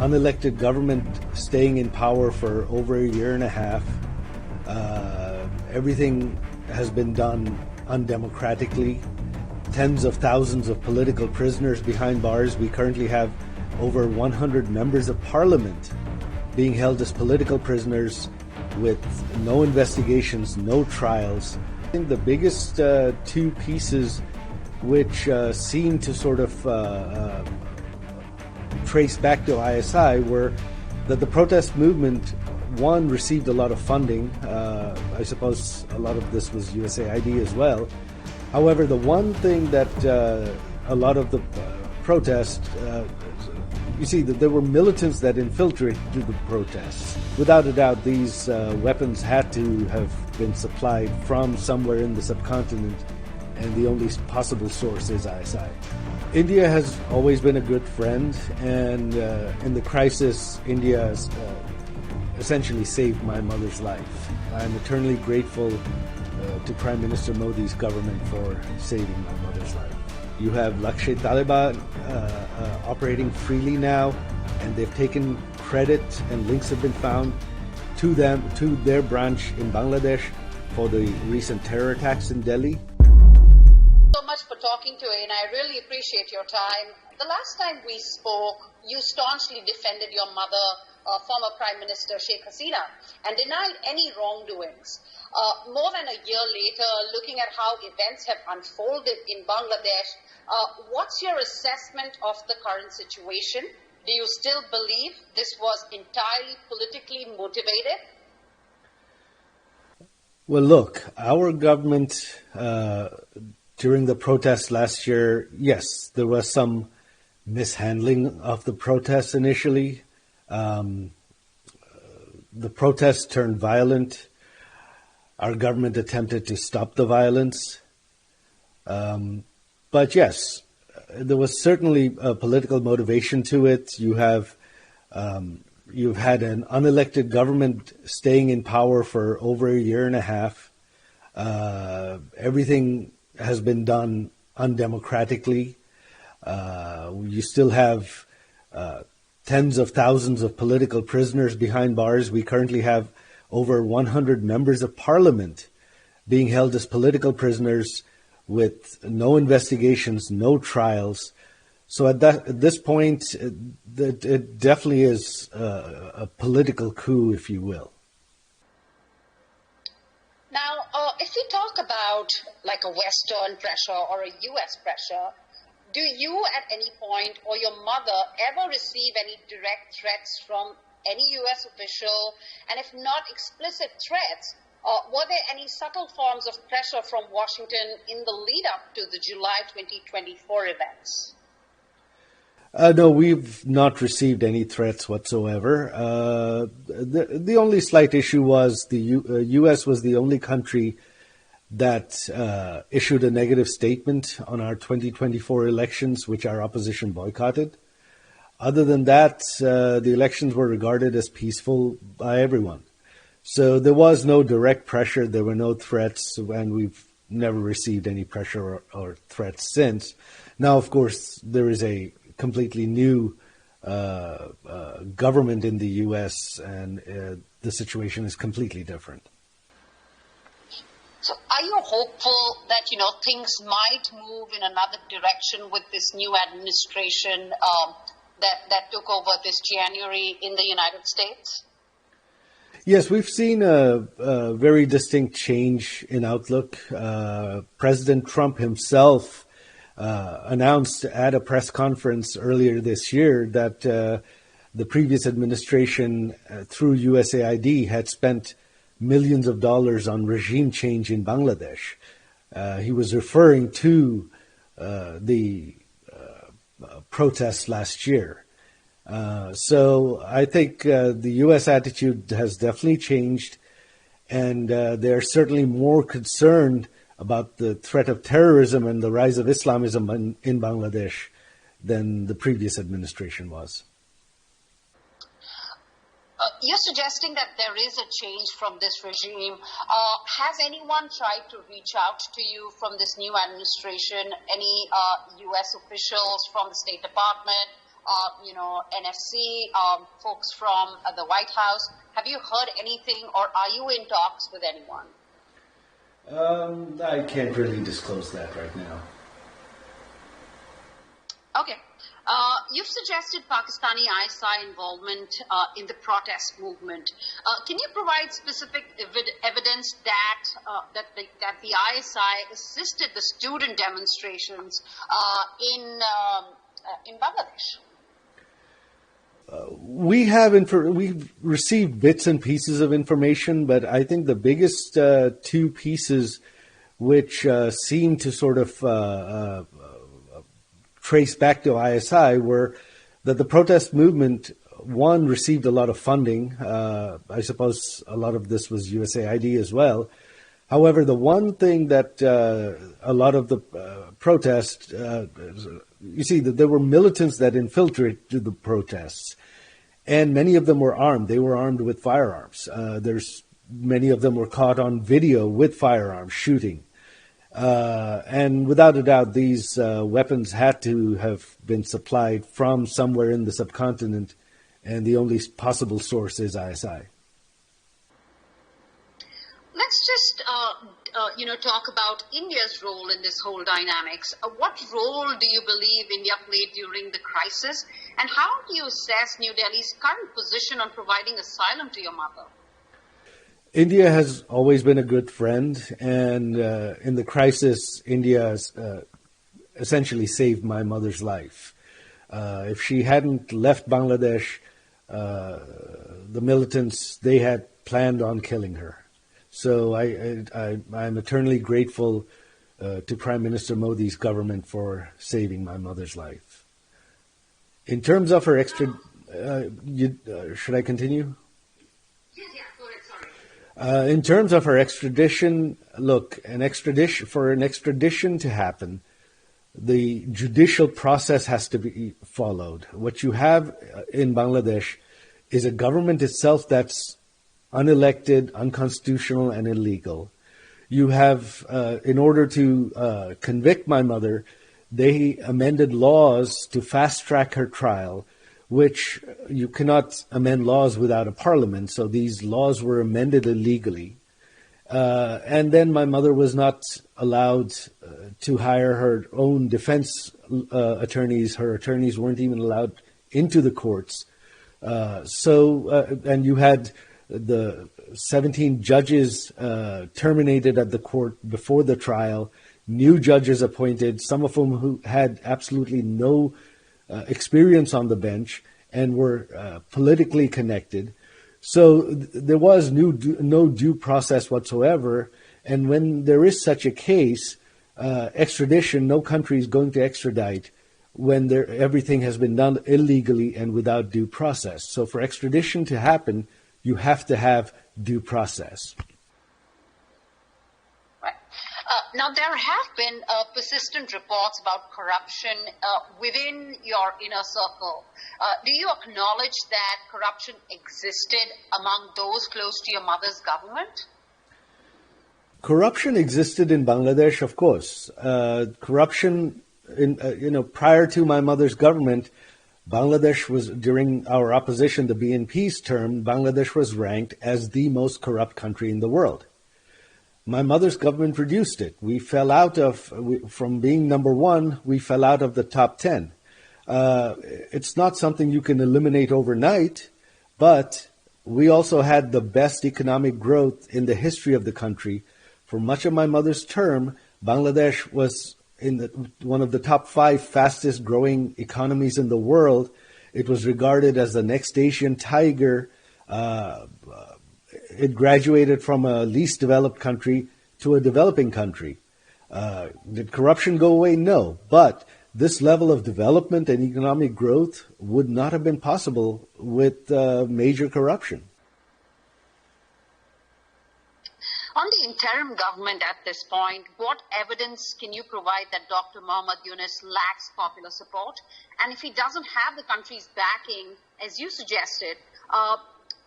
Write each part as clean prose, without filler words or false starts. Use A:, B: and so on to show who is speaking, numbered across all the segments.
A: unelected government staying in power for over a year and a half. Everything has been done undemocratically. Tens of thousands of political prisoners behind bars. We currently have over 100 members of parliament being held as political prisoners with no investigations, no trials. I think the biggest two pieces which seem to sort of trace back to ISI were that the protest movement, one, received a lot of funding. I suppose a lot of this was USAID as well. However, the one thing that a lot of the protest, you see that there were militants that infiltrated the protests. Without a doubt, these weapons had to have been supplied from somewhere in the subcontinent, and the only possible source is ISI. India has always been a good friend, and in the crisis, India has essentially saved my mother's life. I'm eternally grateful to Prime Minister Modi's government for saving my mother's life. You have Lashkar Taiba operating freely now, and they've taken credit, and links have been found to their branch in Bangladesh for the recent terror attacks in Delhi.
B: So much for talking to me, and I really appreciate your time. The last time we spoke, you staunchly defended your mother, former Prime Minister Sheikh Hasina, and denied any wrongdoings. More than a year later, looking at how events have unfolded in Bangladesh, what's your assessment of the current situation? Do you still believe this was entirely politically motivated?
A: Well, look, our government, during the protests last year, yes, there was some mishandling of the protests initially. The protests turned violent. Our government attempted to stop the violence. But yes, there was certainly a political motivation to it. You've had an unelected government staying in power for over a year and a half. Everything has been done undemocratically. You still have tens of thousands of political prisoners behind bars. We currently have over 100 members of parliament being held as political prisoners with no investigations, no trials. So at this point, it definitely is a political coup, if you will.
B: Now, if we talk about like a Western pressure or a US pressure, do you at any point or your mother ever receive any direct threats from any US official? And if not explicit threats, were there any subtle forms of pressure from Washington in the lead up to the July 2024 events?
A: No, we've not received any threats whatsoever. The only slight issue was the U.S. was the only country that issued a negative statement on our 2024 elections, which our opposition boycotted. Other than that, the elections were regarded as peaceful by everyone. So there was no direct pressure, there were no threats, and we've never received any pressure or threats since. Now, of course, there is a completely new government in the U.S., and the situation is completely different.
B: So are you hopeful that, things might move in another direction with this new administration that took over this January in the United States?
A: Yes, we've seen a very distinct change in outlook. President Trump himself announced at a press conference earlier this year that the previous administration, through USAID, had spent millions of dollars on regime change in Bangladesh. He was referring to the protests last year. So I think the U.S. attitude has definitely changed, and they're certainly more concerned about the threat of terrorism and the rise of Islamism in Bangladesh than the previous administration was.
B: You're suggesting that there is a change from this regime. Has anyone tried to reach out to you from this new administration? Any U.S. officials from the State Department NSC, folks from the White House. Have you heard anything, or are you in talks with anyone?
A: I can't really disclose that right now.
B: Okay. You've suggested Pakistani ISI involvement in the protest movement. Can you provide specific evidence that the ISI assisted the student demonstrations in Bangladesh?
A: We've received bits and pieces of information, but I think the biggest two pieces which seem to sort of trace back to ISI were that the protest movement, one, received a lot of funding. I suppose a lot of this was USAID as well. However, the one thing that a lot of the protests, you see that there were militants that infiltrated the protests, and many of them were armed. They were armed with firearms. Many of them were caught on video with firearms shooting. And without a doubt, these weapons had to have been supplied from somewhere in the subcontinent, and the only possible source is ISI.
B: Let's just, talk about India's role in this whole dynamics. What role do you believe India played during the crisis, and how do you assess New Delhi's current position on providing asylum to your mother?
A: India has always been a good friend, and in the crisis, India has essentially saved my mother's life. If she hadn't left Bangladesh, the militants, they had planned on killing her. So I'm eternally grateful to Prime Minister Modi's government for saving my mother's life. In terms of her should I continue? In terms of her extradition, look, for an extradition to happen, the judicial process has to be followed. What you have in Bangladesh is a government itself that's unelected, unconstitutional, and illegal. You have, in order to convict my mother, they amended laws to fast-track her trial, which you cannot amend laws without a parliament, so these laws were amended illegally. And then my mother was not allowed to hire her own defense attorneys. Her attorneys weren't even allowed into the courts. And you had the 17 judges terminated at the court before the trial, new judges appointed, some of whom who had absolutely no experience on the bench and were politically connected. So there was no due process whatsoever. And when there is such a case, extradition, no country is going to extradite when everything has been done illegally and without due process. So for extradition to happen, you have to have due process.
B: Right. Now, there have been persistent reports about corruption within your inner circle. Do you acknowledge that corruption existed among those close to your mother's government?
A: Corruption existed in Bangladesh, of course. Corruption, prior to my mother's government, Bangladesh was, during our opposition, the BNP's term, Bangladesh was ranked as the most corrupt country in the world. My mother's government reduced it. We fell out from being number one, we fell out of the top 10. It's not something you can eliminate overnight, but we also had the best economic growth in the history of the country. For much of my mother's term, Bangladesh was one of the top 5 fastest growing economies in the world. It was regarded as the next Asian tiger. It graduated from a least developed country to a developing country. Did corruption go away? No. But this level of development and economic growth would not have been possible with major corruption.
B: On the interim government at this point, what evidence can you provide that Dr. Mohammad Yunus lacks popular support? And if he doesn't have the country's backing, as you suggested,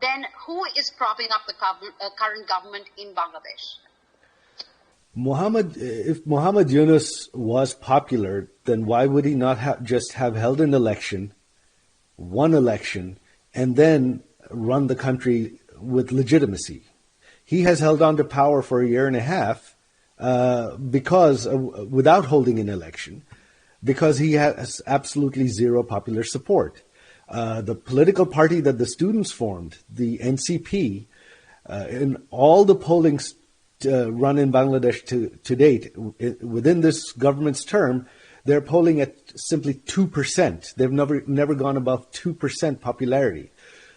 B: then who is propping up the current government in Bangladesh?
A: If Mohammad Yunus was popular, then why would he not just have held an election one election, and then run the country with legitimacy. He has held on to power for a year and a half because without holding an election, because he has absolutely zero popular support. The political party that the students formed, the NCP, in all the polling run in Bangladesh to date, within this government's term, they're polling at simply 2%. They've never gone above 2% popularity.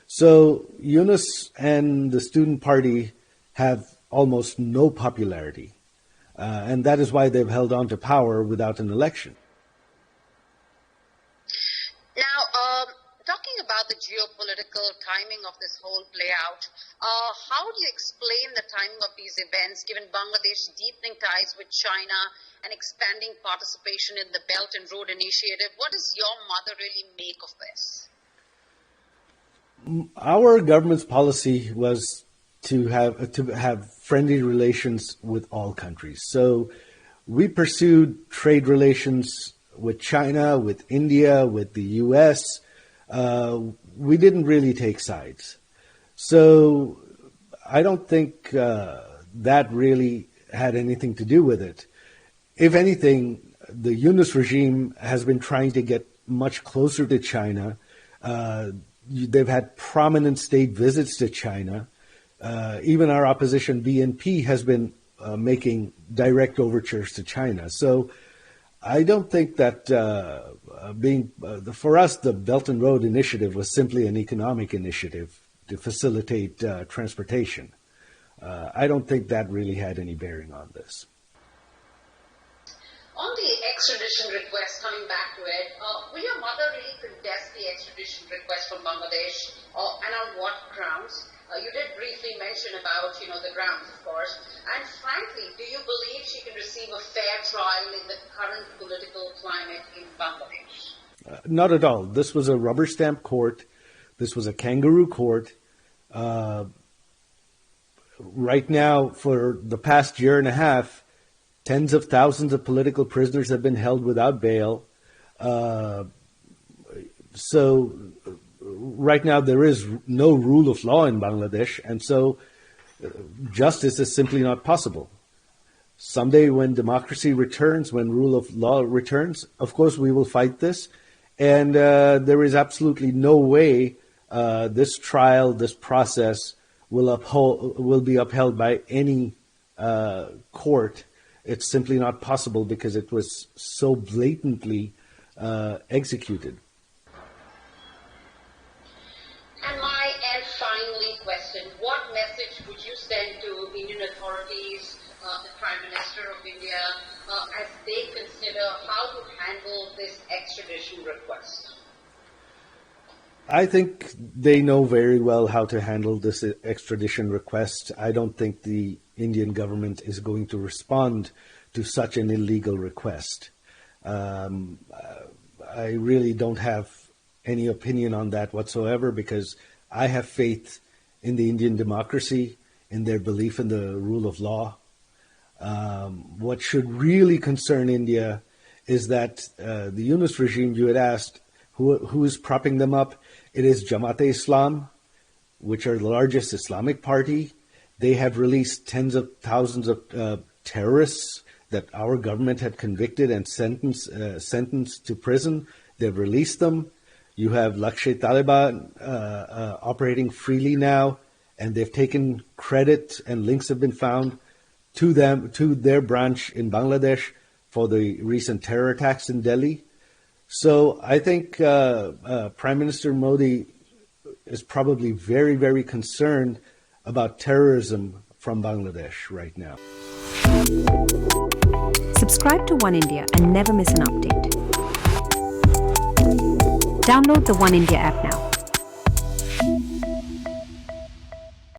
A: So Yunus and the student party have almost no popularity. And that is why they've held on to power without an election.
B: Now, talking about the geopolitical timing of this whole play out, how do you explain the timing of these events given Bangladesh's deepening ties with China and expanding participation in the Belt and Road Initiative? What does your mother really make of this?
A: Our government's policy was to have friendly relations with all countries. So we pursued trade relations with China, with India, with the US. We didn't really take sides. So I don't think that really had anything to do with it. If anything, the Yunus regime has been trying to get much closer to China. They've had prominent state visits to China. Even our opposition, BNP, has been making direct overtures to China. So I don't think that for us, the Belt and Road Initiative was simply an economic initiative to facilitate transportation. I don't think that really had any bearing on this.
B: On the extradition request, coming back to it, will your mother really contest the extradition request from Bangladesh, and on what grounds? You did briefly mention about, the grounds, of course. And frankly, do you believe she can receive a fair trial in the current political climate in Bangladesh?
A: Not at all. This was a rubber stamp court. This was a kangaroo court. Right now, for the past year and a half, tens of thousands of political prisoners have been held without bail. So right now there is no rule of law in Bangladesh, and so justice is simply not possible. Someday when democracy returns, when rule of law returns, of course we will fight this. And there is absolutely no way this trial, this process will be upheld by any court. It's simply not possible because it was so blatantly executed.
B: And finally question, what message would you send to Indian authorities, the Prime Minister of India, as they consider how to handle this extradition request?
A: I think they know very well how to handle this extradition request. I don't think the Indian government is going to respond to such an illegal request. I really don't have any opinion on that whatsoever because I have faith in the Indian democracy, in their belief in the rule of law. What should really concern India is that the Yunus regime, you had asked, who is propping them up? It is Jamaat-e-Islam, which are the largest Islamic party. They have released tens of thousands of terrorists that our government had convicted and sentenced to prison. They've released them. You have Lashkar Taiba operating freely now, and they've taken credit and links have been found to their branch in Bangladesh for the recent terror attacks in Delhi. So I think Prime Minister Modi is probably very, very concerned about terrorism from Bangladesh right now.
C: Subscribe to One India and never miss an update. Download the One India app now.